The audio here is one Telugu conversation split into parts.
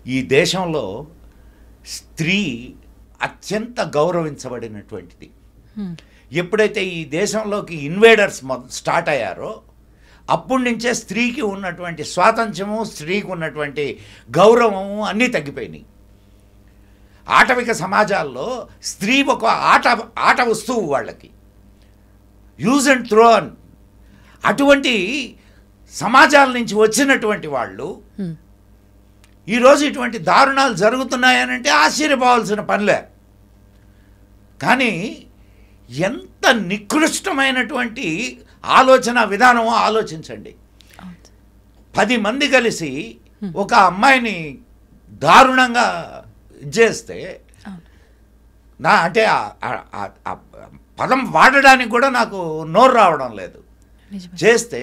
ఈ దేశంలో స్త్రీ అత్యంత గౌరవించబడినటువంటిది. ఎప్పుడైతే ఈ దేశంలోకి ఇన్వేడర్స్ స్టార్ట్ అయ్యారో అప్పటి నుంచే స్త్రీకి ఉన్నటువంటి స్వాతంత్ర్యము, స్త్రీకి ఉన్నటువంటి గౌరవము అన్నీ తగ్గిపోయినాయి. ఆటవిక సమాజాల్లో స్త్రీ ఒక ఆట వస్తువు, వాళ్ళకి యూజ్ అండ్ త్రో. అటువంటి సమాజాల నుంచి వచ్చినటువంటి వాళ్ళు ఈరోజు ఇటువంటి దారుణాలు జరుగుతున్నాయనంటే ఆశ్చర్యపోవాల్సిన పనిలే. కానీ ఎంత నికృష్టమైనటువంటి ఆలోచన విధానమో ఆలోచించండి. 10 మంది కలిసి ఒక అమ్మాయిని దారుణంగా చేస్తే అంటే ఆ పదం వాడడానికి కూడా నాకు నోరు రావడం లేదు. చేస్తే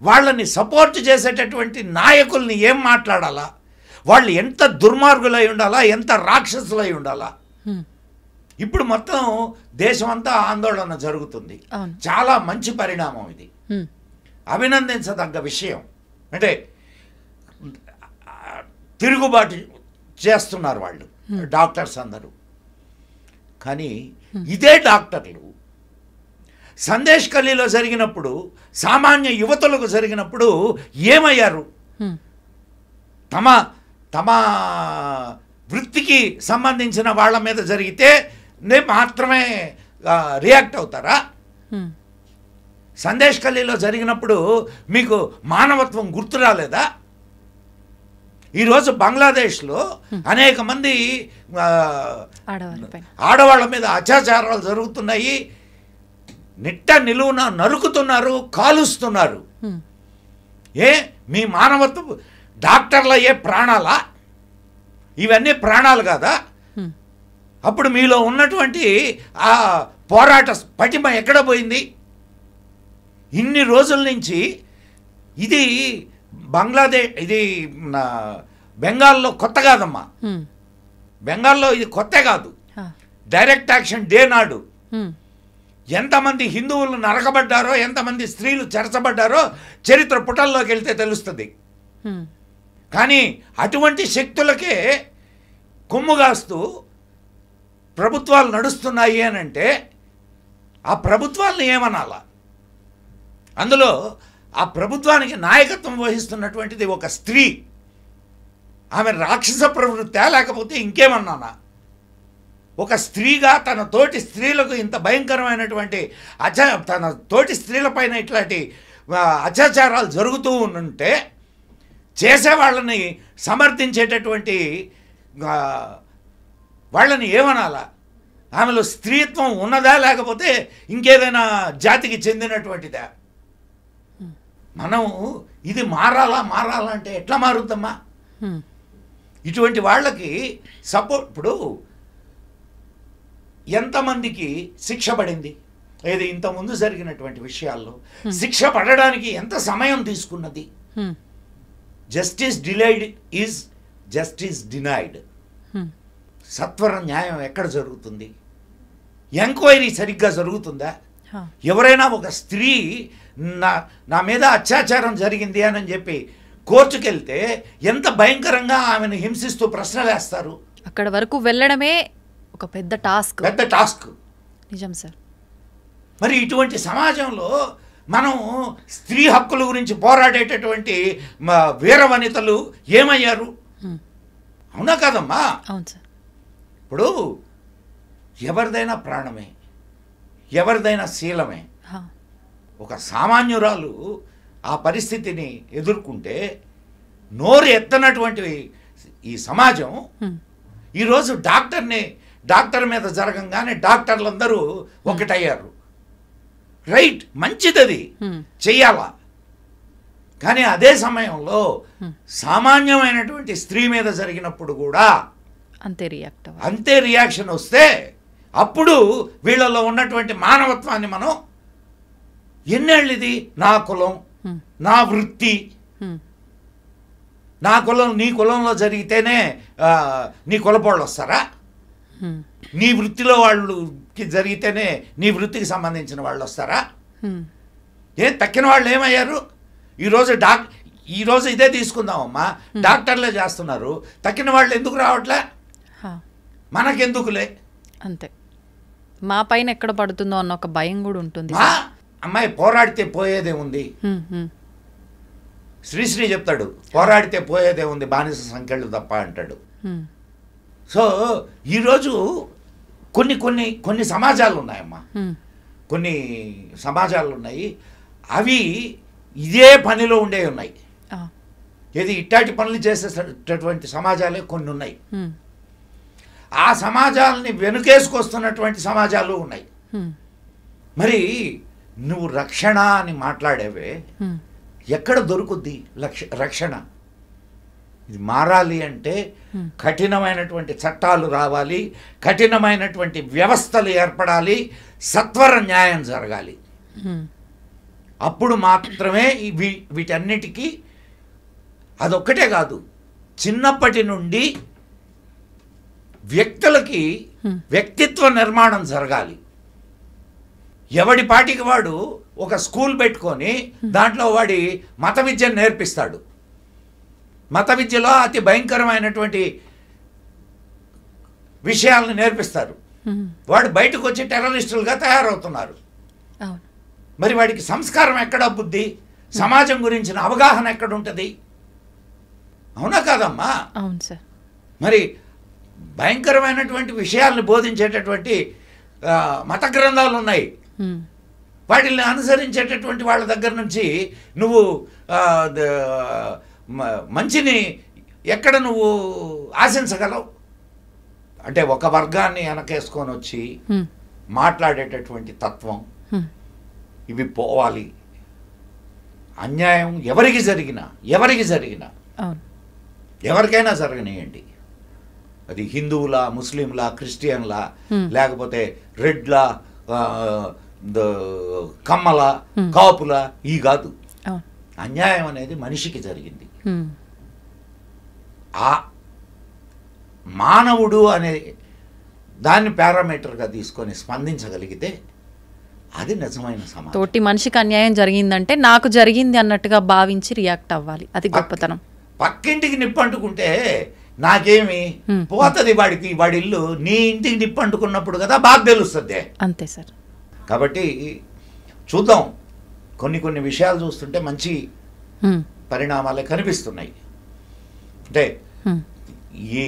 వాళ్ళని సపోర్ట్ చేసేటటువంటి నాయకుల్ని ఏం మాట్లాడాలా, వాళ్ళు ఎంత దుర్మార్గులై ఉండాలా, ఎంత రాక్షసులై ఉండాలా. ఇప్పుడు మొత్తం దేశమంతా ఆందోళన జరుగుతుంది. చాలా మంచి పరిణామం ఇది, అభినందించదగ్గ విషయం. అంటే తిరుగుబాటు చేస్తున్నారు వాళ్ళు డాక్టర్స్ అందరూ. కానీ ఇదే డాక్టర్లు సందేశ్ ఖలీలో జరిగినప్పుడు, సామాన్య యువతులకు జరిగినప్పుడు ఏమయ్యారు? తమ తమ వృత్తికి సంబంధించిన వాళ్ళ మీద జరిగితే మాత్రమే రియాక్ట్ అవుతారా? సందేశ్ ఖలీలో జరిగినప్పుడు మీకు మానవత్వం గుర్తు రాలేదా? ఈరోజు బంగ్లాదేశ్లో అనేక మంది ఆడవాళ్ళ మీద అత్యాచారాలు జరుగుతున్నాయి. నిట్ట నిలువున నరుకుతున్నారు, కాలుస్తున్నారు. మీ మానవత్వం డాక్టర్ల ప్రాణాలా? ఇవన్నీ ప్రాణాలు కాదా? అప్పుడు మీలో ఉన్నటువంటి ఆ పోరాట పటిమ ఎక్కడ పోయింది? ఇన్ని రోజుల నుంచి ఇది ఇది బెంగాల్లో కొత్త కాదమ్మా. బెంగాల్లో ఇది కొత్త కాదు. డైరెక్ట్ యాక్షన్ డే నాడు ఎంతమంది హిందువులు నరకబడ్డారో, ఎంతమంది స్త్రీలు చెరచబడ్డారో చరిత్ర పుటల్లోకి వెళ్తే తెలుస్తుంది. కానీ అటువంటి శక్తులకే కొమ్ముగాస్తూ ప్రభుత్వాలు నడుస్తున్నాయి అని అంటే ఆ ప్రభుత్వాలను ఏమనాలా? అందులో ఆ ప్రభుత్వానికి నాయకత్వం వహిస్తున్నటువంటిది ఒక స్త్రీ. ఆమె రాక్షస ప్రవృత్తి లేకపోతే ఇంకేమన్నానా? ఒక స్త్రీగా తన తోటి స్త్రీలకు ఇంత భయంకరమైనటువంటి తన తోటి స్త్రీలపైన ఇట్లాంటి అత్యాచారాలు జరుగుతూ ఉంటే చేసేవాళ్ళని సమర్థించేటటువంటి వాళ్ళని ఏమనాలా? ఆమెలో స్త్రీత్వం ఉన్నదా లేకపోతే ఇంకేదైనా జాతికి చెందినటువంటిదా? మనం ఇది మారాలా అంటే ఎట్లా మారుద్దమ్మా? ఇటువంటి వాళ్ళకి సపోర్ట్. ఇప్పుడు ఎంతమందికి శిక్ష పడింది? ఏది ఇంతకుముందు జరిగినటువంటి విషయాల్లో శిక్ష పడడానికి ఎంత సమయం తీసుకున్నది? Justice delayed is justice denied. సత్వర న్యాయం ఎక్కడ జరుగుతుంది? ఎంక్వైరీ సరిగ్గా జరుగుతుందా? ఎవరైనా ఒక స్త్రీ నా మీద అత్యాచారం జరిగింది అని చెప్పి కోర్టుకెళ్తే ఎంత భయంకరంగా ఆమెను హింసిస్తూ ప్రశ్నలు వేస్తారు. అక్కడ వరకు వెళ్ళడమే ఒక పెద్ద టాస్క్. నిజం సార్. మరి ఇటువంటి సమాజంలో మనం స్త్రీ హక్కుల గురించి పోరాడేటటువంటి వీర వనితలు ఏమయ్యారు? అవునా కదమ్మా? అవును సార్. ఇప్పుడు ఎవరిదైనా ప్రాణమే, ఎవరిదైనా శీలమే. ఒక సామాన్యురాలు ఆ పరిస్థితిని ఎదుర్కొంటే నోరు ఎత్తనటువంటి ఈ సమాజం ఈరోజు డాక్టర్ మీద జరగంగానే డాక్టర్లందరూ ఒకటయ్యారు. రైట్, మంచిదది, చెయ్యాలా. కానీ అదే సమయంలో సామాన్యమైనటువంటి స్త్రీ మీద జరిగినప్పుడు కూడా అంతే రియాక్షన్ వస్తే అప్పుడు వీళ్ళలో ఉన్నటువంటి మానవత్వాన్ని మనం ఎన్నేళ్ళిది? నా కులం, నా వృత్తి, నా కులం నీ కులంలో జరిగితేనే నీ కులపోళ్ళు వస్తారా? నీ వృత్తిలో వాళ్ళకి జరిగితేనే నీ వృత్తికి సంబంధించిన వాళ్ళు వస్తారా? తక్కిన వాళ్ళు ఏమయ్యారు? ఈరోజు ఈరోజు ఇదే తీసుకుందామమ్మా, డాక్టర్లే చేస్తున్నారు, తక్కిన వాళ్ళు ఎందుకు రావట్లే, మనకెందుకులే, అంతే. మా పైన ఎక్కడ పడుతుందో అన్న ఒక భయం కూడా ఉంటుంది. అమ్మాయి పోరాడితే పోయేదే ఉంది, శ్రీశ్రీ చెప్తాడు, పోరాడితే పోయేదే ఉంది బానిస సంఖ్యలు తప్ప అంటాడు. సో ఈరోజు కొన్ని కొన్ని కొన్ని సమాజాలు ఉన్నాయమ్మా, కొన్ని సమాజాలు ఉన్నాయి, అవి ఇదే పనిలో ఉండే ఉన్నాయి. ఏది ఇట్టాటి పనులు చేసేటటువంటి సమాజాలే కొన్ని ఉన్నాయి. ఆ సమాజాలని వెనుకేసుకొస్తున్నటువంటి సమాజాలు ఉన్నాయి. మరి నువ్వు రక్షణ అని మాట్లాడేవే, ఎక్కడ దొరుకుద్ది రక్షణ? ఇది మారాలి అంటే కఠినమైనటువంటి చట్టాలు రావాలి, కఠినమైనటువంటి వ్యవస్థలు ఏర్పడాలి, సత్వర న్యాయం జరగాలి. అప్పుడు మాత్రమే వీటన్నిటికీ, అదొక్కటే కాదు, చిన్నప్పటి నుండి వ్యక్తులకి వ్యక్తిత్వ నిర్మాణం జరగాలి. ఎవడి పాటికి వాడు ఒక స్కూల్ పెట్టుకొని దాంట్లో వాడి మత విద్యను నేర్పిస్తాడు. మత విద్యలో అతి భయంకరమైనటువంటి విషయాలను నేర్పిస్తారు. వాడు బయటకు వచ్చి టెర్రరిస్టులుగా తయారవుతున్నారు. మరి వాడికి సంస్కారం ఎక్కడ, బుద్ధి, సమాజం గురించిన అవగాహన ఎక్కడ ఉంటుంది? అవునా కాదమ్మా? అవును సార్. మరి భయంకరమైనటువంటి విషయాలను బోధించేటటువంటి మత గ్రంథాలు ఉన్నాయి. వాటిని అనుసరించేటటువంటి వాళ్ళ దగ్గర నుంచి నువ్వు మంచిని ఎక్కడ నువ్వు ఆశించగలవు? అంటే ఒక వర్గాన్ని వెనకేసుకొని వచ్చి మాట్లాడేటటువంటి తత్వం, ఇవి పోవాలి. అన్యాయం ఎవరికి జరిగినా ఎవరికైనా జరగనియండి, అది హిందువులా, ముస్లింలా, క్రిస్టియన్లా, లేకపోతే రెడ్లా, కమ్మల, కాపుల, ఈ కాదు. అన్యాయం అనేది మనిషికి జరిగింది. ఆ మానవుడు అనే దాన్ని పారామీటర్గా తీసుకొని స్పందించగలిగితే అది నిజమైన సమాజం. తోటి మనిషికి అన్యాయం జరిగిందంటే నాకు జరిగింది అన్నట్టుగా భావించి రియాక్ట్ అవ్వాలి, అది గొప్పతనం. పక్కింటికి నిప్పంటుకుంటే నాకేమి పోతుంది, వాడి ఇల్లు, నీ ఇంటికి నిప్పంటుకున్నప్పుడు కదా బాగా తెలుస్తుంది. అంతే సార్. కాబట్టి చూద్దాం, కొన్ని కొన్ని విషయాలు చూస్తుంటే మంచి పరిణామాలే కనిపిస్తున్నాయి. అంటే ఈ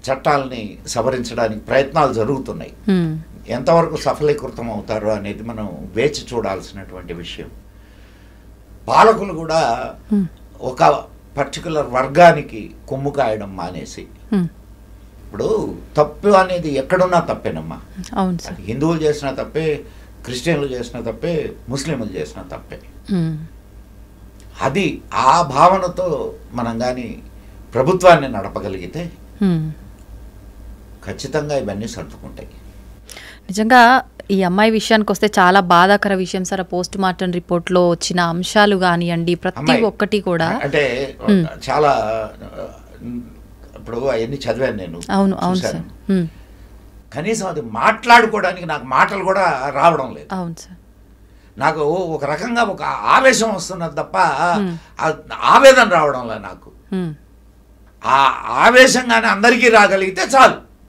చట్టాలని సవరించడానికి ప్రయత్నాలు జరుగుతున్నాయి. ఎంతవరకు సఫలీకృతం అవుతారో అనేది మనం వేచి చూడాల్సినటువంటి విషయం. పాలకులు కూడా ఒక పర్టికులర్ వర్గానికి కొమ్ము కాయడం మానేసి, ఇప్పుడు తప్పు అనేది ఎక్కడున్నా తప్పేనమ్మా. హిందువులు చేసిన తప్పే, క్రిస్టియన్లు చేసిన తప్పే, ముస్లింలు చేసిన తప్పే. అది ఆ భావనతో మనం కానీ ప్రభుత్వాన్ని నడపగలిగితే ఖచ్చితంగా ఇవన్నీ సర్దుకుంటాయి. నిజంగా ఈ అమ్మాయి విషయానికి వస్తే చాలా బాధాకర విషయం సార్. పోస్ట్ మార్టం రిపోర్ట్లో వచ్చిన అంశాలు కానివ్వండి, ప్రతి ఒక్కటి కూడా అంటే చాలా, ఇప్పుడు అవన్నీ చదివాను నేను. అవును అవును సార్. కనీసం అది మాట్లాడుకోవడానికి నాకు మాటలు కూడా రావడం లేదు. అవును సార్. నాకు ఒక రకంగా ఒక ఆవేశం వస్తున్నది తప్ప ఆవేదన రావడం లేదు నాకు. ఆ ఆవేశంగానే అందరికీ రాగలిగితే చాలు.